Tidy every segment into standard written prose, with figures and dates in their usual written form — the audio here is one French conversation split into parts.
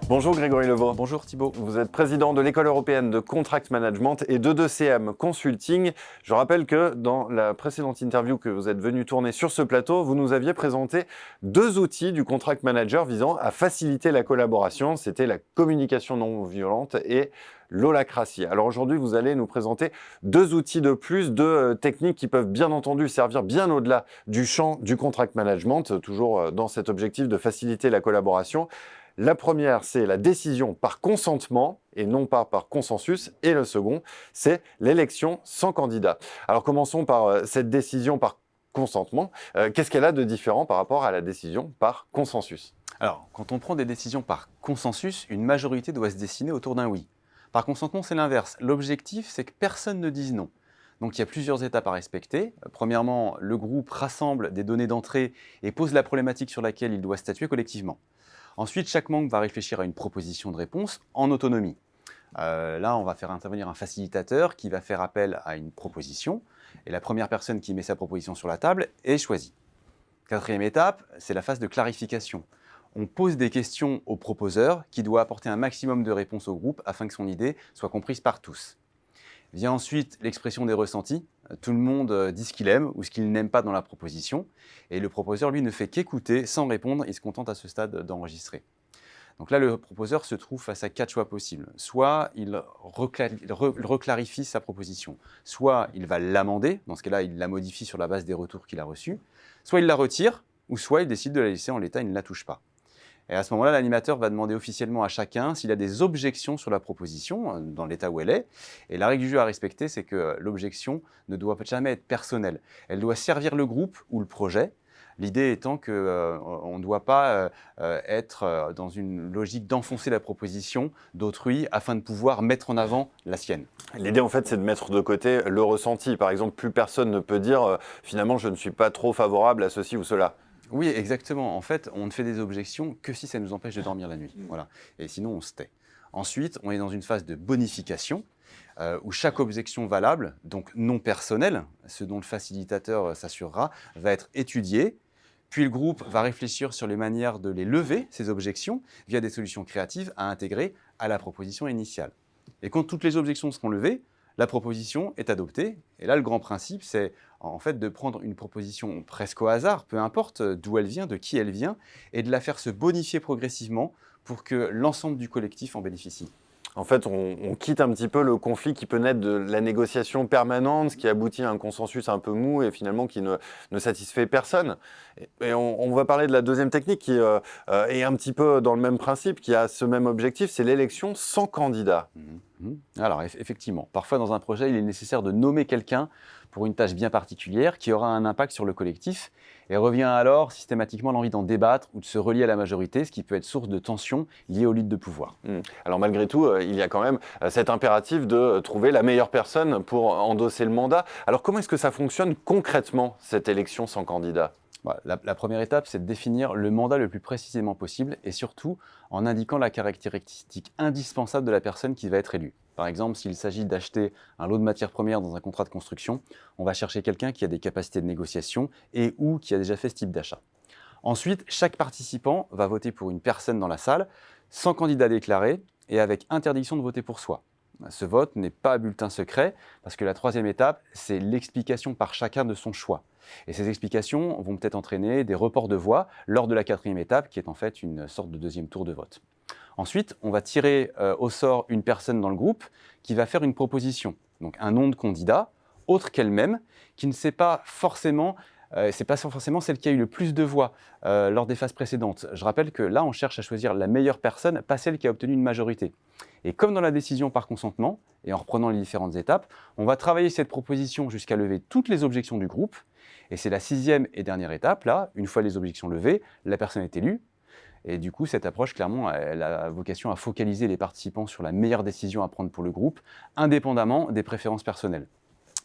Bonjour Grégory Levaux. Bonjour Thibault. Vous êtes président de l'École européenne de Contract Management et de 2CM Consulting. Je rappelle que dans la précédente interview que vous êtes venu tourner sur ce plateau, vous nous aviez présenté deux outils du Contract Manager visant à faciliter la collaboration. C'était la communication non violente et l'holacratie. Alors aujourd'hui, vous allez nous présenter deux outils de plus, deux techniques qui peuvent bien entendu servir bien au-delà du champ du Contract Management, toujours dans cet objectif de faciliter la collaboration. La première, c'est la décision par consentement et non pas par consensus. Et le second, c'est l'élection sans candidat. Alors commençons par cette décision par consentement. Qu'est-ce qu'elle a de différent par rapport à la décision par consensus ? Alors, quand on prend des décisions par consensus, une majorité doit se dessiner autour d'un oui. Par consentement, c'est l'inverse. L'objectif, c'est que personne ne dise non. Donc il y a plusieurs étapes à respecter. Premièrement, le groupe rassemble des données d'entrée et pose la problématique sur laquelle il doit statuer collectivement. Ensuite, chaque membre va réfléchir à une proposition de réponse en autonomie. Là, on va faire intervenir un facilitateur qui va faire appel à une proposition. Et la première personne qui met sa proposition sur la table est choisie. Quatrième étape, c'est la phase de clarification. On pose des questions au proposeur qui doit apporter un maximum de réponses au groupe afin que son idée soit comprise par tous. Vient ensuite l'expression des ressentis. Tout le monde dit ce qu'il aime ou ce qu'il n'aime pas dans la proposition. Et le proposeur, lui, ne fait qu'écouter sans répondre. Il se contente à ce stade d'enregistrer. Donc là, le proposeur se trouve face à quatre choix possibles. Soit il reclarifie sa proposition, soit il va l'amender. Dans ce cas-là, il la modifie sur la base des retours qu'il a reçus. Soit il la retire, ou soit il décide de la laisser en l'état, il ne la touche pas. Et à ce moment-là, l'animateur va demander officiellement à chacun s'il a des objections sur la proposition, dans l'état où elle est. Et la règle du jeu à respecter, c'est que l'objection ne doit jamais être personnelle. Elle doit servir le groupe ou le projet. L'idée étant qu'on ne doit pas être dans une logique d'enfoncer la proposition d'autrui afin de pouvoir mettre en avant la sienne. L'idée, en fait, c'est de mettre de côté le ressenti. Par exemple, plus personne ne peut dire finalement, je ne suis pas trop favorable à ceci ou cela. Oui, exactement. En fait, on ne fait des objections que si ça nous empêche de dormir la nuit. Voilà. Et sinon, on se tait. Ensuite, on est dans une phase de bonification où chaque objection valable, donc non personnelle, ce dont le facilitateur s'assurera, va être étudiée. Puis le groupe va réfléchir sur les manières de les lever, ces objections, via des solutions créatives à intégrer à la proposition initiale. Et quand toutes les objections seront levées, la proposition est adoptée. Et là, le grand principe, c'est en fait de prendre une proposition presque au hasard, peu importe d'où elle vient, de qui elle vient, et de la faire se bonifier progressivement pour que l'ensemble du collectif en bénéficie. En fait, on quitte un petit peu le conflit qui peut naître de la négociation permanente, ce qui aboutit à un consensus un peu mou et finalement qui ne satisfait personne. Et on va parler de la deuxième technique qui est un petit peu dans le même principe, qui a ce même objectif, c'est l'élection sans candidat. Alors effectivement, parfois dans un projet, il est nécessaire de nommer quelqu'un pour une tâche bien particulière qui aura un impact sur le collectif et revient alors systématiquement l'envie d'en débattre ou de se relier à la majorité, ce qui peut être source de tensions liées aux luttes de pouvoir. Alors malgré tout, il y a quand même cet impératif de trouver la meilleure personne pour endosser le mandat. Alors comment est-ce que ça fonctionne concrètement, cette élection sans candidat ? La première étape, c'est de définir le mandat le plus précisément possible et surtout en indiquant la caractéristique indispensable de la personne qui va être élue. Par exemple, s'il s'agit d'acheter un lot de matières premières dans un contrat de construction, on va chercher quelqu'un qui a des capacités de négociation et ou qui a déjà fait ce type d'achat. Ensuite, chaque participant va voter pour une personne dans la salle, sans candidat déclaré et avec interdiction de voter pour soi. Ce vote n'est pas à bulletin secret parce que la troisième étape, c'est l'explication par chacun de son choix. Et ces explications vont peut-être entraîner des reports de voix lors de la quatrième étape, qui est en fait une sorte de deuxième tour de vote. Ensuite, on va tirer au sort une personne dans le groupe qui va faire une proposition, donc un nom de candidat, autre qu'elle-même, qui ne sait pas forcément c'est pas forcément celle qui a eu le plus de voix lors des phases précédentes. Je rappelle que là, on cherche à choisir la meilleure personne, pas celle qui a obtenu une majorité. Et comme dans la décision par consentement, et en reprenant les différentes étapes, on va travailler cette proposition jusqu'à lever toutes les objections du groupe. Et c'est la sixième et dernière étape, là, une fois les objections levées, la personne est élue. Et du coup, cette approche, clairement, elle a vocation à focaliser les participants sur la meilleure décision à prendre pour le groupe, indépendamment des préférences personnelles.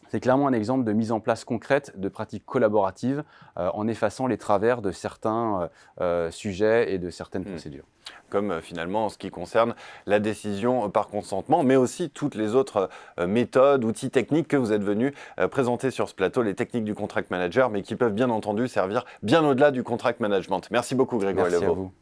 C'est clairement un exemple de mise en place concrète de pratiques collaboratives en effaçant les travers de certains sujets et de certaines procédures. Comme finalement en ce qui concerne la décision par consentement, mais aussi toutes les autres méthodes, outils techniques que vous êtes venus présenter sur ce plateau, les techniques du contract manager, mais qui peuvent bien entendu servir bien au-delà du contract management. Merci beaucoup Grégory Levaux. Merci à vous.